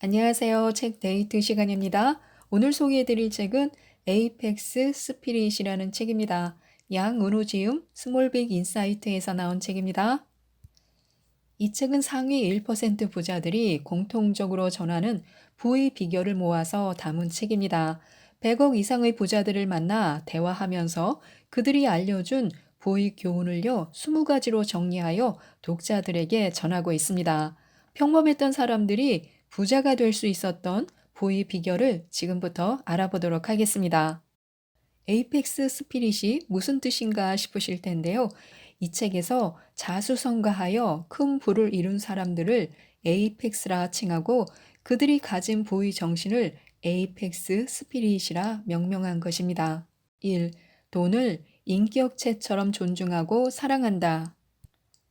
안녕하세요. 책 데이트 시간입니다. 오늘 소개해드릴 책은 에이펙스 스피릿이라는 책입니다. 양은우지음 스몰빅 인사이트에서 나온 책입니다. 이 책은 상위 1% 부자들이 공통적으로 전하는 부의 비결을 모아서 담은 책입니다. 100억 이상의 부자들을 만나 대화하면서 그들이 알려준 부의 교훈을요, 20가지로 정리하여 독자들에게 전하고 있습니다. 평범했던 사람들이 부자가 될 수 있었던 부의 비결을 지금부터 알아보도록 하겠습니다. 에이펙스 스피릿이 무슨 뜻인가 싶으실 텐데요. 이 책에서 자수성가하여 큰 부를 이룬 사람들을 에이펙스라 칭하고 그들이 가진 부의 정신을 에이펙스 스피릿이라 명명한 것입니다. 1. 돈을 인격체처럼 존중하고 사랑한다.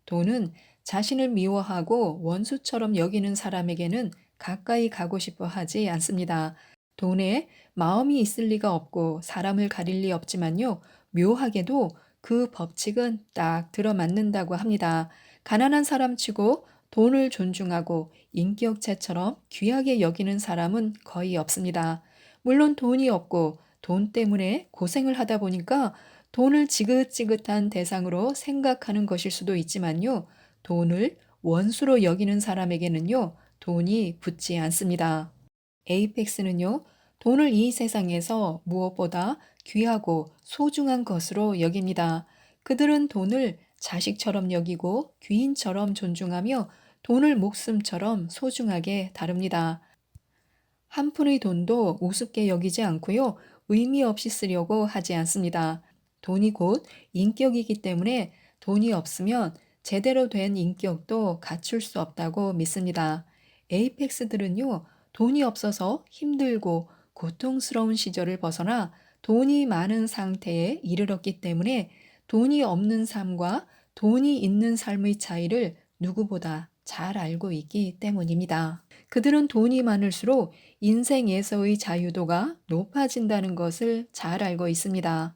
돈은 자신을 미워하고 원수처럼 여기는 사람에게는 가까이 가고 싶어 하지 않습니다. 돈에 마음이 있을 리가 없고 사람을 가릴 리 없지만요. 묘하게도 그 법칙은 딱 들어맞는다고 합니다. 가난한 사람치고 돈을 존중하고 인격체처럼 귀하게 여기는 사람은 거의 없습니다. 물론 돈이 없고 돈 때문에 고생을 하다 보니까 돈을 지긋지긋한 대상으로 생각하는 것일 수도 있지만요. 돈을 원수로 여기는 사람에게는요. 돈이 붙지 않습니다. 에이펙스는요, 돈을 이 세상에서 무엇보다 귀하고 소중한 것으로 여깁니다. 그들은 돈을 자식처럼 여기고 귀인처럼 존중하며 돈을 목숨처럼 소중하게 다룹니다. 한 푼의 돈도 우습게 여기지 않고요, 의미 없이 쓰려고 하지 않습니다. 돈이 곧 인격이기 때문에 돈이 없으면 제대로 된 인격도 갖출 수 없다고 믿습니다. 에이펙스들은요, 돈이 없어서 힘들고 고통스러운 시절을 벗어나 돈이 많은 상태에 이르렀기 때문에 돈이 없는 삶과 돈이 있는 삶의 차이를 누구보다 잘 알고 있기 때문입니다. 그들은 돈이 많을수록 인생에서의 자유도가 높아진다는 것을 잘 알고 있습니다.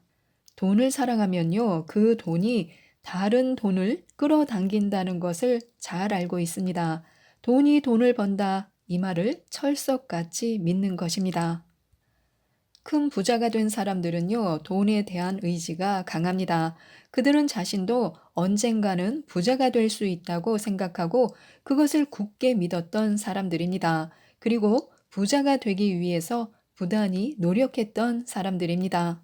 돈을 사랑하면요, 그 돈이 다른 돈을 끌어당긴다는 것을 잘 알고 있습니다. 돈이 돈을 번다, 이 말을 철석같이 믿는 것입니다. 큰 부자가 된 사람들은요, 돈에 대한 의지가 강합니다. 그들은 자신도 언젠가는 부자가 될 수 있다고 생각하고 그것을 굳게 믿었던 사람들입니다. 그리고 부자가 되기 위해서 부단히 노력했던 사람들입니다.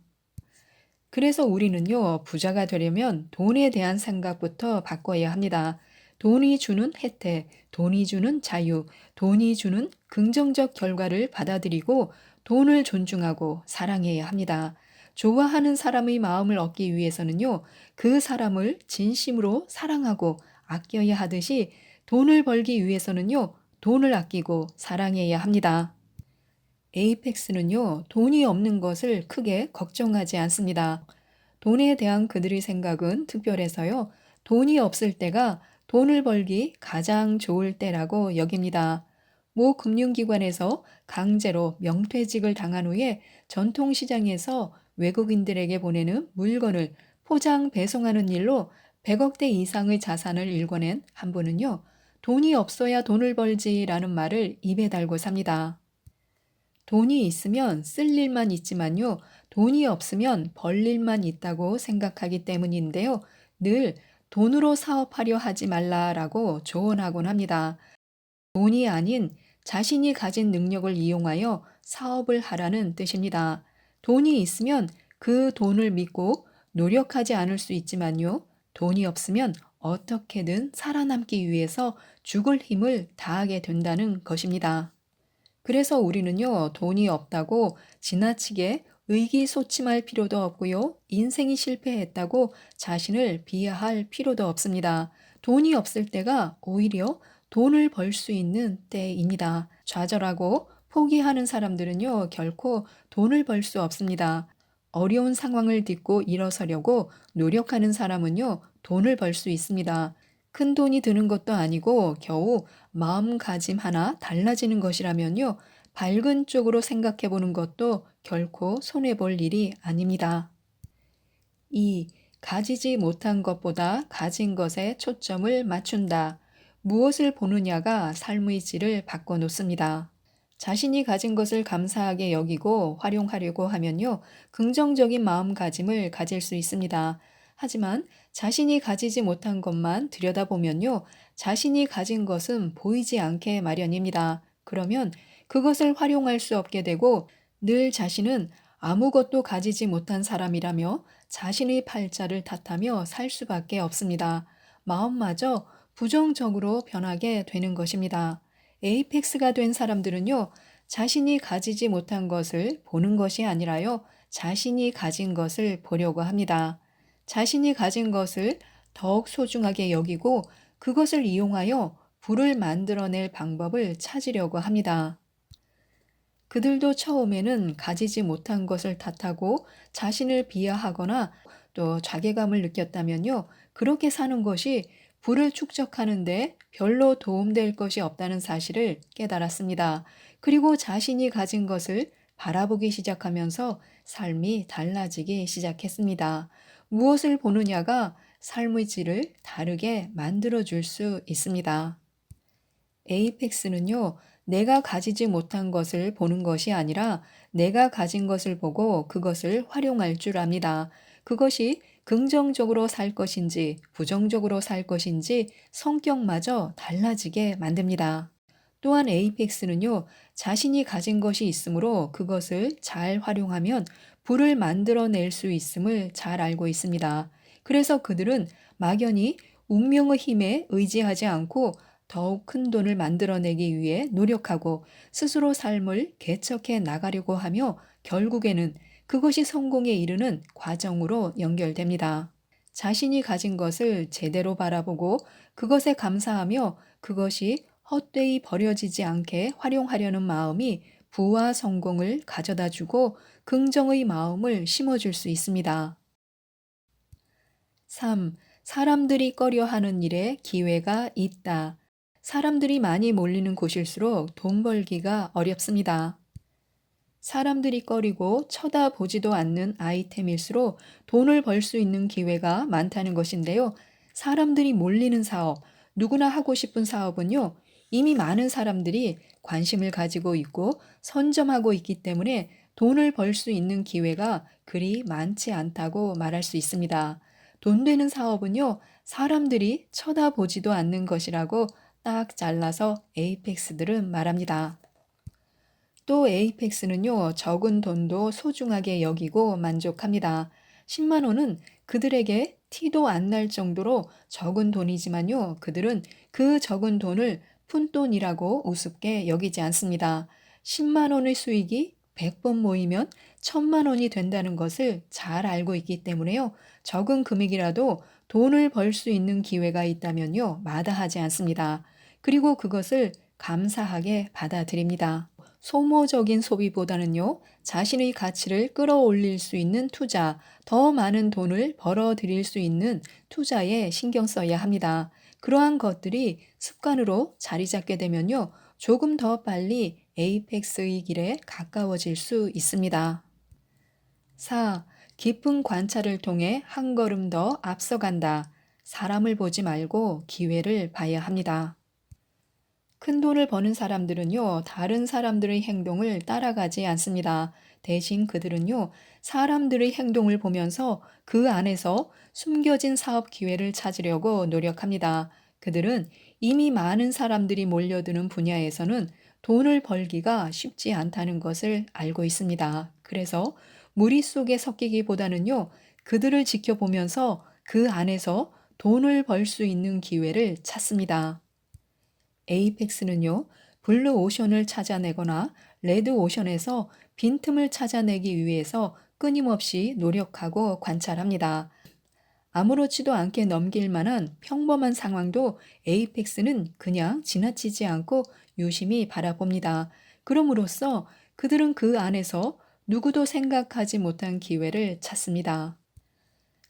그래서 우리는요, 부자가 되려면 돈에 대한 생각부터 바꿔야 합니다. 돈이 주는 혜택, 돈이 주는 자유, 돈이 주는 긍정적 결과를 받아들이고 돈을 존중하고 사랑해야 합니다. 좋아하는 사람의 마음을 얻기 위해서는요, 그 사람을 진심으로 사랑하고 아껴야 하듯이 돈을 벌기 위해서는요, 돈을 아끼고 사랑해야 합니다. 에이펙스는요, 돈이 없는 것을 크게 걱정하지 않습니다. 돈에 대한 그들의 생각은 특별해서요, 돈이 없을 때가 돈을 벌기 가장 좋을 때라고 여깁니다. 모 금융기관에서 강제로 명퇴직을 당한 후에 전통시장에서 외국인들에게 보내는 물건을 포장 배송하는 일로 100억대 이상의 자산을 일궈낸 한 분은요, 돈이 없어야 돈을 벌지라는 말을 입에 달고 삽니다. 돈이 있으면 쓸 일만 있지만요, 돈이 없으면 벌 일만 있다고 생각하기 때문인데요. 늘 돈으로 사업하려 하지 말라라고 조언하곤 합니다. 돈이 아닌 자신이 가진 능력을 이용하여 사업을 하라는 뜻입니다. 돈이 있으면 그 돈을 믿고 노력하지 않을 수 있지만요. 돈이 없으면 어떻게든 살아남기 위해서 죽을 힘을 다하게 된다는 것입니다. 그래서 우리는요, 돈이 없다고 지나치게 의기소침할 필요도 없고요, 인생이 실패했다고 자신을 비하할 필요도 없습니다. 돈이 없을 때가 오히려 돈을 벌 수 있는 때입니다. 좌절하고 포기하는 사람들은요, 결코 돈을 벌 수 없습니다. 어려운 상황을 딛고 일어서려고 노력하는 사람은요, 돈을 벌 수 있습니다. 큰 돈이 드는 것도 아니고 겨우 마음가짐 하나 달라지는 것이라면요, 밝은 쪽으로 생각해 보는 것도 결코 손해볼 일이 아닙니다. 2. 가지지 못한 것보다 가진 것에 초점을 맞춘다. 무엇을 보느냐가 삶의 질을 바꿔놓습니다. 자신이 가진 것을 감사하게 여기고 활용하려고 하면요, 긍정적인 마음가짐을 가질 수 있습니다. 하지만 자신이 가지지 못한 것만 들여다보면요, 자신이 가진 것은 보이지 않게 마련입니다. 그러면 그것을 활용할 수 없게 되고 늘 자신은 아무것도 가지지 못한 사람이라며 자신의 팔자를 탓하며 살 수밖에 없습니다. 마음마저 부정적으로 변하게 되는 것입니다. 에이펙스가 된 사람들은요, 자신이 가지지 못한 것을 보는 것이 아니라요, 자신이 가진 것을 보려고 합니다. 자신이 가진 것을 더욱 소중하게 여기고 그것을 이용하여 부를 만들어낼 방법을 찾으려고 합니다. 그들도 처음에는 가지지 못한 것을 탓하고 자신을 비하하거나 또 자괴감을 느꼈다면요, 그렇게 사는 것이 부를 축적하는데 별로 도움될 것이 없다는 사실을 깨달았습니다. 그리고 자신이 가진 것을 바라보기 시작하면서 삶이 달라지기 시작했습니다. 무엇을 보느냐가 삶의 질을 다르게 만들어줄 수 있습니다. 에이펙스는요, 내가 가지지 못한 것을 보는 것이 아니라 내가 가진 것을 보고 그것을 활용할 줄 압니다. 그것이 긍정적으로 살 것인지 부정적으로 살 것인지 성격마저 달라지게 만듭니다. 또한 에이펙스는요, 자신이 가진 것이 있으므로 그것을 잘 활용하면 부를 만들어낼 수 있음을 잘 알고 있습니다. 그래서 그들은 막연히 운명의 힘에 의지하지 않고 더욱 큰 돈을 만들어내기 위해 노력하고 스스로 삶을 개척해 나가려고 하며 결국에는 그것이 성공에 이르는 과정으로 연결됩니다. 자신이 가진 것을 제대로 바라보고 그것에 감사하며 그것이 헛되이 버려지지 않게 활용하려는 마음이 부와 성공을 가져다 주고 긍정의 마음을 심어줄 수 있습니다. 3. 사람들이 꺼려하는 일에 기회가 있다. 사람들이 많이 몰리는 곳일수록 돈 벌기가 어렵습니다. 사람들이 꺼리고 쳐다보지도 않는 아이템일수록 돈을 벌 수 있는 기회가 많다는 것인데요. 사람들이 몰리는 사업, 누구나 하고 싶은 사업은요, 이미 많은 사람들이 관심을 가지고 있고 선점하고 있기 때문에 돈을 벌 수 있는 기회가 그리 많지 않다고 말할 수 있습니다. 돈 되는 사업은요, 사람들이 쳐다보지도 않는 것이라고 딱 잘라서 에이펙스들은 말합니다. 또 에이펙스는요, 적은 돈도 소중하게 여기고 만족합니다. 10만 원은 그들에게 티도 안 날 정도로 적은 돈이지만요, 그들은 그 적은 돈을 푼돈이라고 우습게 여기지 않습니다. 10만 원의 수익이 100번 모이면 1000만 원이 된다는 것을 잘 알고 있기 때문에요, 적은 금액이라도 돈을 벌 수 있는 기회가 있다면요, 마다하지 않습니다. 그리고 그것을 감사하게 받아들입니다. 소모적인 소비보다는요, 자신의 가치를 끌어올릴 수 있는 투자, 더 많은 돈을 벌어들일 수 있는 투자에 신경 써야 합니다. 그러한 것들이 습관으로 자리 잡게 되면요, 조금 더 빨리 에이펙스의 길에 가까워질 수 있습니다. 4. 깊은 관찰을 통해 한 걸음 더 앞서간다. 사람을 보지 말고 기회를 봐야 합니다. 큰 돈을 버는 사람들은요, 다른 사람들의 행동을 따라가지 않습니다. 대신 그들은요, 사람들의 행동을 보면서 그 안에서 숨겨진 사업 기회를 찾으려고 노력합니다. 그들은 이미 많은 사람들이 몰려드는 분야에서는 돈을 벌기가 쉽지 않다는 것을 알고 있습니다. 그래서 무리 속에 섞이기보다는요, 그들을 지켜보면서 그 안에서 돈을 벌 수 있는 기회를 찾습니다. 에이펙스는요, 블루 오션을 찾아내거나 레드 오션에서 빈틈을 찾아내기 위해서 끊임없이 노력하고 관찰합니다. 아무렇지도 않게 넘길 만한 평범한 상황도 에이펙스는 그냥 지나치지 않고 유심히 바라봅니다. 그럼으로써 그들은 그 안에서 누구도 생각하지 못한 기회를 찾습니다.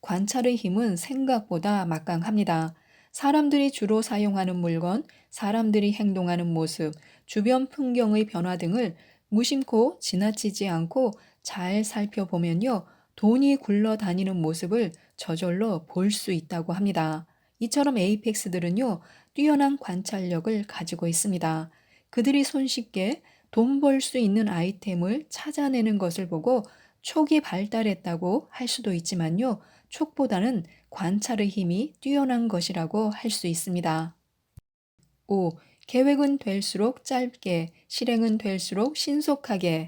관찰의 힘은 생각보다 막강합니다. 사람들이 주로 사용하는 물건, 사람들이 행동하는 모습, 주변 풍경의 변화 등을 무심코 지나치지 않고 잘 살펴보면요, 돈이 굴러다니는 모습을 저절로 볼 수 있다고 합니다. 이처럼 에이펙스들은요, 뛰어난 관찰력을 가지고 있습니다. 그들이 손쉽게 돈 벌 수 있는 아이템을 찾아내는 것을 보고 촉이 발달했다고 할 수도 있지만요. 촉보다는 관찰의 힘이 뛰어난 것이라고 할 수 있습니다. 5. 계획은 될수록 짧게, 실행은 될수록 신속하게.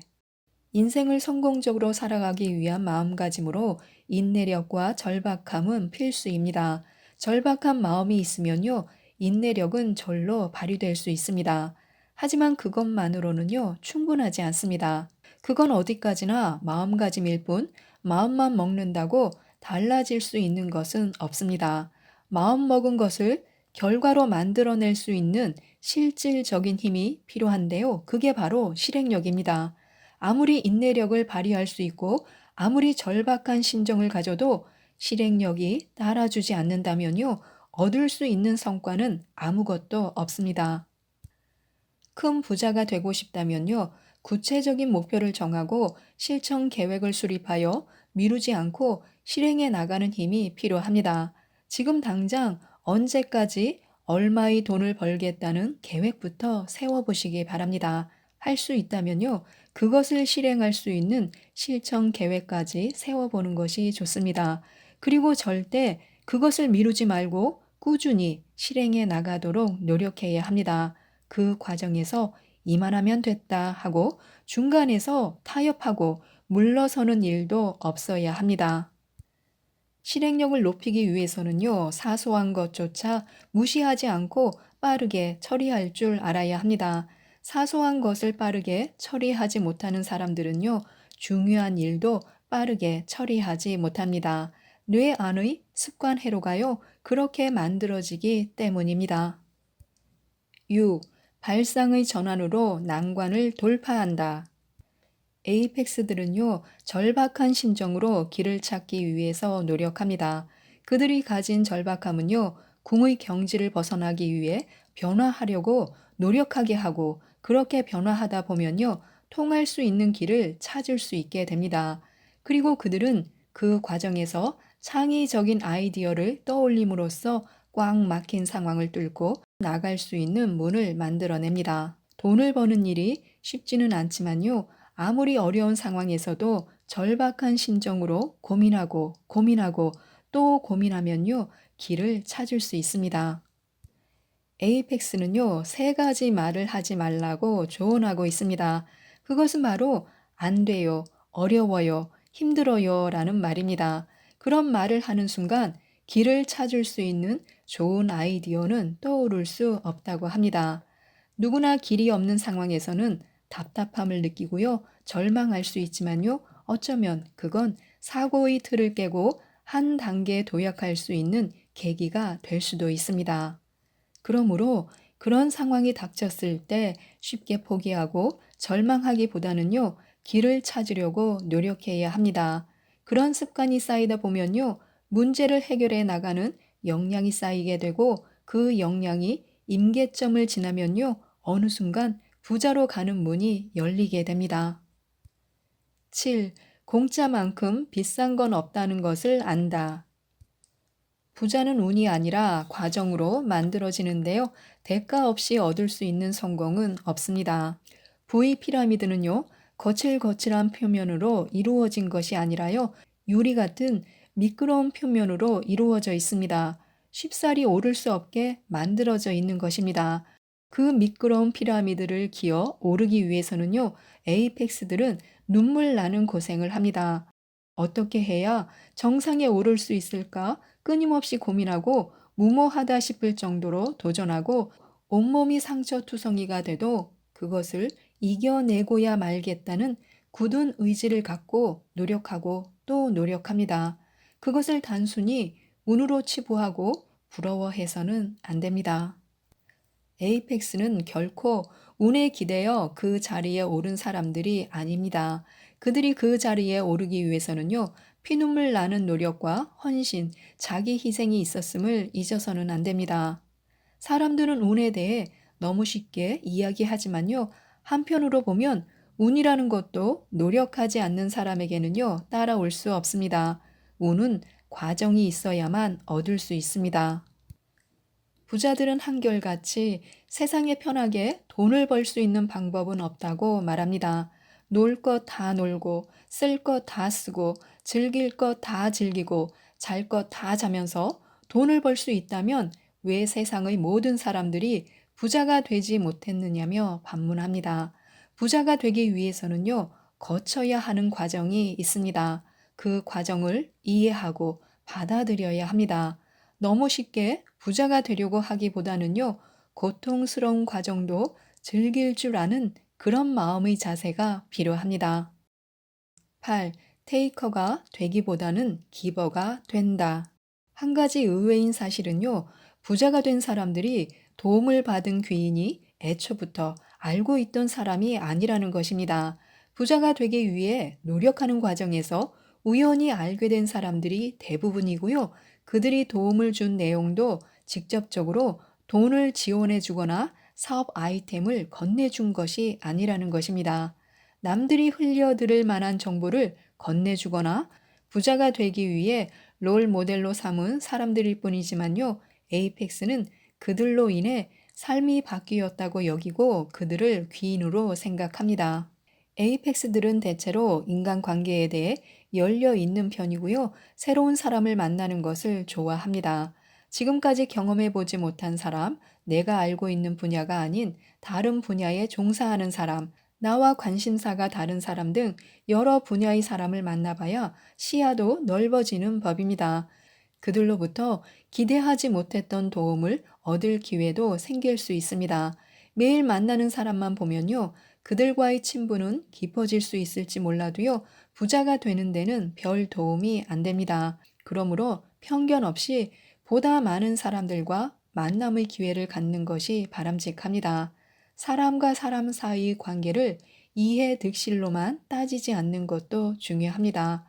인생을 성공적으로 살아가기 위한 마음가짐으로 인내력과 절박함은 필수입니다. 절박한 마음이 있으면요, 인내력은 절로 발휘될 수 있습니다. 하지만 그것만으로는요, 충분하지 않습니다. 그건 어디까지나 마음가짐일 뿐, 마음만 먹는다고 달라질 수 있는 것은 없습니다. 마음 먹은 것을 결과로 만들어낼 수 있는 실질적인 힘이 필요한데요. 그게 바로 실행력입니다. 아무리 인내력을 발휘할 수 있고 아무리 절박한 심정을 가져도 실행력이 따라주지 않는다면요, 얻을 수 있는 성과는 아무것도 없습니다. 큰 부자가 되고 싶다면요, 구체적인 목표를 정하고 실천 계획을 수립하여 미루지 않고 실행해 나가는 힘이 필요합니다. 지금 당장 언제까지 얼마의 돈을 벌겠다는 계획부터 세워보시기 바랍니다. 할 수 있다면요, 그것을 실행할 수 있는 실천 계획까지 세워보는 것이 좋습니다. 그리고 절대 그것을 미루지 말고 꾸준히 실행해 나가도록 노력해야 합니다. 그 과정에서 이만하면 됐다 하고 중간에서 타협하고 물러서는 일도 없어야 합니다. 실행력을 높이기 위해서는요, 사소한 것조차 무시하지 않고 빠르게 처리할 줄 알아야 합니다. 사소한 것을 빠르게 처리하지 못하는 사람들은요, 중요한 일도 빠르게 처리하지 못합니다. 뇌 안의 습관 회로가요, 그렇게 만들어지기 때문입니다. 6. 발상의 전환으로 난관을 돌파한다. 에이펙스들은요, 절박한 심정으로 길을 찾기 위해서 노력합니다. 그들이 가진 절박함은요, 궁의 경지를 벗어나기 위해 변화하려고 노력하게 하고, 그렇게 변화하다 보면요, 통할 수 있는 길을 찾을 수 있게 됩니다. 그리고 그들은 그 과정에서 창의적인 아이디어를 떠올림으로써 꽉 막힌 상황을 뚫고 나갈 수 있는 문을 만들어냅니다. 돈을 버는 일이 쉽지는 않지만요, 아무리 어려운 상황에서도 절박한 심정으로 고민하고 또 고민하면요, 길을 찾을 수 있습니다. 에이펙스는요, 세 가지 말을 하지 말라고 조언하고 있습니다. 그것은 바로 안 돼요, 어려워요, 힘들어요 라는 말입니다. 그런 말을 하는 순간 길을 찾을 수 있는 좋은 아이디어는 떠오를 수 없다고 합니다. 누구나 길이 없는 상황에서는 답답함을 느끼고요, 절망할 수 있지만요, 어쩌면 그건 사고의 틀을 깨고 한 단계 도약할 수 있는 계기가 될 수도 있습니다. 그러므로 그런 상황이 닥쳤을 때 쉽게 포기하고 절망하기보다는요, 길을 찾으려고 노력해야 합니다. 그런 습관이 쌓이다 보면요, 문제를 해결해 나가는 역량이 쌓이게 되고 그 역량이 임계점을 지나면요, 어느 순간 부자로 가는 문이 열리게 됩니다. 7. 공짜만큼 비싼 건 없다는 것을 안다. 부자는 운이 아니라 과정으로 만들어지는데요. 대가 없이 얻을 수 있는 성공은 없습니다. V 피라미드는요, 거칠거칠한 표면으로 이루어진 것이 아니라요, 유리 같은 미끄러운 표면으로 이루어져 있습니다. 쉽사리 오를 수 없게 만들어져 있는 것입니다. 그 미끄러운 피라미드를 기어 오르기 위해서는요, 에이펙스들은 눈물 나는 고생을 합니다. 어떻게 해야 정상에 오를 수 있을까? 끊임없이 고민하고 무모하다 싶을 정도로 도전하고 온몸이 상처투성이가 돼도 그것을 이겨내고야 말겠다는 굳은 의지를 갖고 노력하고 또 노력합니다. 그것을 단순히 운으로 치부하고 부러워해서는 안 됩니다. 에이펙스는 결코 운에 기대어 그 자리에 오른 사람들이 아닙니다. 그들이 그 자리에 오르기 위해서는요, 피눈물 나는 노력과 헌신, 자기 희생이 있었음을 잊어서는 안 됩니다. 사람들은 운에 대해 너무 쉽게 이야기하지만요, 한편으로 보면 운이라는 것도 노력하지 않는 사람에게는요, 따라올 수 없습니다. 운은 과정이 있어야만 얻을 수 있습니다. 부자들은 한결같이 세상에 편하게 돈을 벌 수 있는 방법은 없다고 말합니다. 놀 것 다 놀고, 쓸 것 다 쓰고, 즐길 것 다 즐기고, 잘 것 다 자면서 돈을 벌 수 있다면 왜 세상의 모든 사람들이 부자가 되지 못했느냐며 반문합니다. 부자가 되기 위해서는요, 거쳐야 하는 과정이 있습니다. 그 과정을 이해하고 받아들여야 합니다. 너무 쉽게 부자가 되려고 하기보다는요, 고통스러운 과정도 즐길 줄 아는 그런 마음의 자세가 필요합니다. 8. 테이커가 되기보다는 기버가 된다. 한 가지 의외인 사실은요, 부자가 된 사람들이 도움을 받은 귀인이 애초부터 알고 있던 사람이 아니라는 것입니다. 부자가 되기 위해 노력하는 과정에서 우연히 알게 된 사람들이 대부분이고요. 그들이 도움을 준 내용도 직접적으로 돈을 지원해 주거나 사업 아이템을 건네준 것이 아니라는 것입니다. 남들이 흘려들을 만한 정보를 건네주거나 부자가 되기 위해 롤 모델로 삼은 사람들일 뿐이지만요. 에이펙스는 그들로 인해 삶이 바뀌었다고 여기고 그들을 귀인으로 생각합니다. 에이펙스들은 대체로 인간관계에 대해 열려 있는 편이고요. 새로운 사람을 만나는 것을 좋아합니다. 지금까지 경험해 보지 못한 사람, 내가 알고 있는 분야가 아닌 다른 분야에 종사하는 사람, 나와 관심사가 다른 사람 등 여러 분야의 사람을 만나봐야 시야도 넓어지는 법입니다. 그들로부터 기대하지 못했던 도움을 얻을 기회도 생길 수 있습니다. 매일 만나는 사람만 보면요. 그들과의 친분은 깊어질 수 있을지 몰라도요. 부자가 되는 데는 별 도움이 안 됩니다. 그러므로 편견 없이 보다 많은 사람들과 만남의 기회를 갖는 것이 바람직합니다. 사람과 사람 사이의 관계를 이해 득실로만 따지지 않는 것도 중요합니다.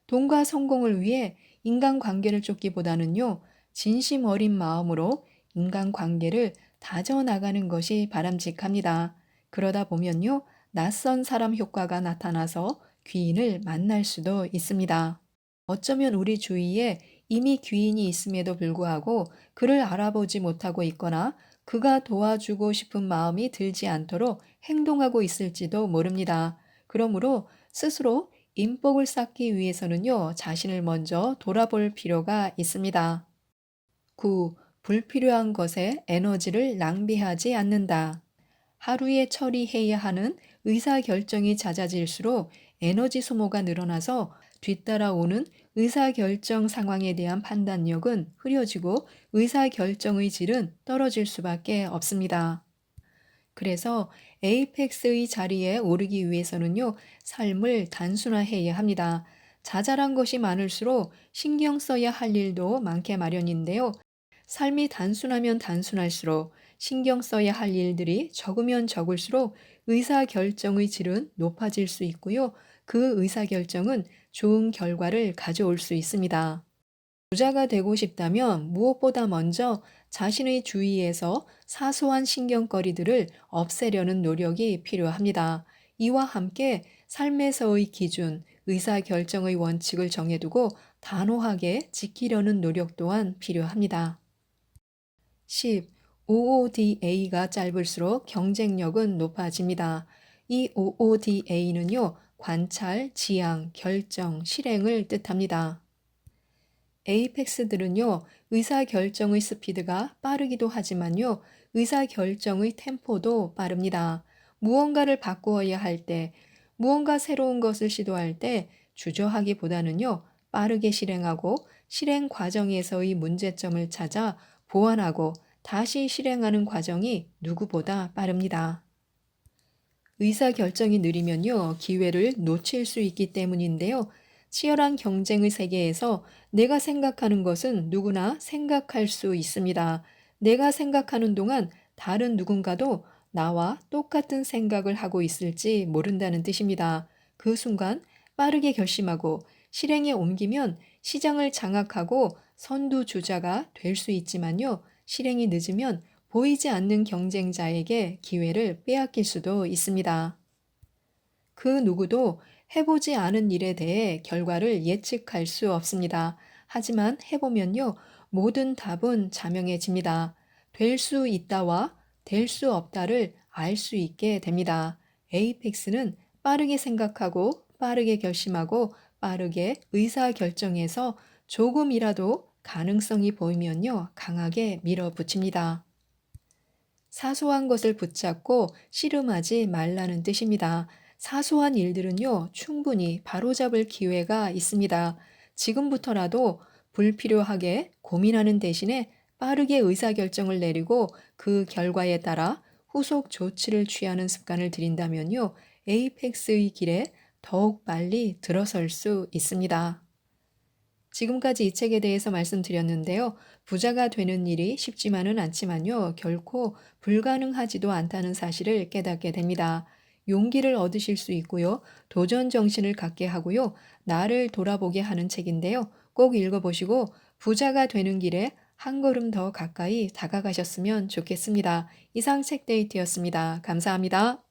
돈과 성공을 위해 인간관계를 쫓기보다는요, 진심 어린 마음으로 인간관계를 다져나가는 것이 바람직합니다. 그러다 보면요, 낯선 사람 효과가 나타나서 귀인을 만날 수도 있습니다. 어쩌면 우리 주위에 이미 귀인이 있음에도 불구하고 그를 알아보지 못하고 있거나 그가 도와주고 싶은 마음이 들지 않도록 행동하고 있을지도 모릅니다. 그러므로 스스로 인복을 쌓기 위해서는요, 자신을 먼저 돌아볼 필요가 있습니다. 9. 불필요한 것에 에너지를 낭비하지 않는다. 하루에 처리해야 하는 의사결정이 잦아질수록 에너지 소모가 늘어나서 뒤따라오는 의사결정 상황에 대한 판단력은 흐려지고 의사결정의 질은 떨어질 수밖에 없습니다. 그래서 에이펙스의 자리에 오르기 위해서는요, 삶을 단순화해야 합니다. 자잘한 것이 많을수록 신경 써야 할 일도 많게 마련인데요. 삶이 단순하면 단순할수록 신경 써야 할 일들이 적으면 적을수록 의사결정의 질은 높아질 수 있고요. 그 의사결정은 좋은 결과를 가져올 수 있습니다. 부자가 되고 싶다면 무엇보다 먼저 자신의 주위에서 사소한 신경거리들을 없애려는 노력이 필요합니다. 이와 함께 삶에서의 기준, 의사결정의 원칙을 정해두고 단호하게 지키려는 노력 또한 필요합니다. 10. OODA가 짧을수록 경쟁력은 높아집니다. 이 OODA는요, 관찰, 지향, 결정, 실행을 뜻합니다. 에이펙스들은요, 의사결정의 스피드가 빠르기도 하지만요, 의사결정의 템포도 빠릅니다. 무언가를 바꾸어야 할 때, 무언가 새로운 것을 시도할 때 주저하기보다는요, 빠르게 실행하고 실행 과정에서의 문제점을 찾아 보완하고 다시 실행하는 과정이 누구보다 빠릅니다. 의사결정이 느리면요, 기회를 놓칠 수 있기 때문인데요. 치열한 경쟁의 세계에서 내가 생각하는 것은 누구나 생각할 수 있습니다. 내가 생각하는 동안 다른 누군가도 나와 똑같은 생각을 하고 있을지 모른다는 뜻입니다. 그 순간 빠르게 결심하고 실행에 옮기면 시장을 장악하고 선두주자가 될 수 있지만요. 실행이 늦으면 보이지 않는 경쟁자에게 기회를 빼앗길 수도 있습니다. 그 누구도 해보지 않은 일에 대해 결과를 예측할 수 없습니다. 하지만 해보면요, 모든 답은 자명해집니다. 될 수 있다와 될 수 없다를 알 수 있게 됩니다. 에이펙스는 빠르게 생각하고 빠르게 결심하고 빠르게 의사 결정해서 조금이라도 가능성이 보이면요, 강하게 밀어붙입니다. 사소한 것을 붙잡고 씨름하지 말라는 뜻입니다. 사소한 일들은요, 충분히 바로잡을 기회가 있습니다. 지금부터라도 불필요하게 고민하는 대신에 빠르게 의사결정을 내리고 그 결과에 따라 후속 조치를 취하는 습관을 들인다면요, 에이펙스의 길에 더욱 빨리 들어설 수 있습니다. 지금까지 이 책에 대해서 말씀드렸는데요. 부자가 되는 일이 쉽지만은 않지만요. 결코 불가능하지도 않다는 사실을 깨닫게 됩니다. 용기를 얻으실 수 있고요. 도전 정신을 갖게 하고요. 나를 돌아보게 하는 책인데요. 꼭 읽어보시고 부자가 되는 길에 한 걸음 더 가까이 다가가셨으면 좋겠습니다. 이상 책데이트였습니다. 감사합니다.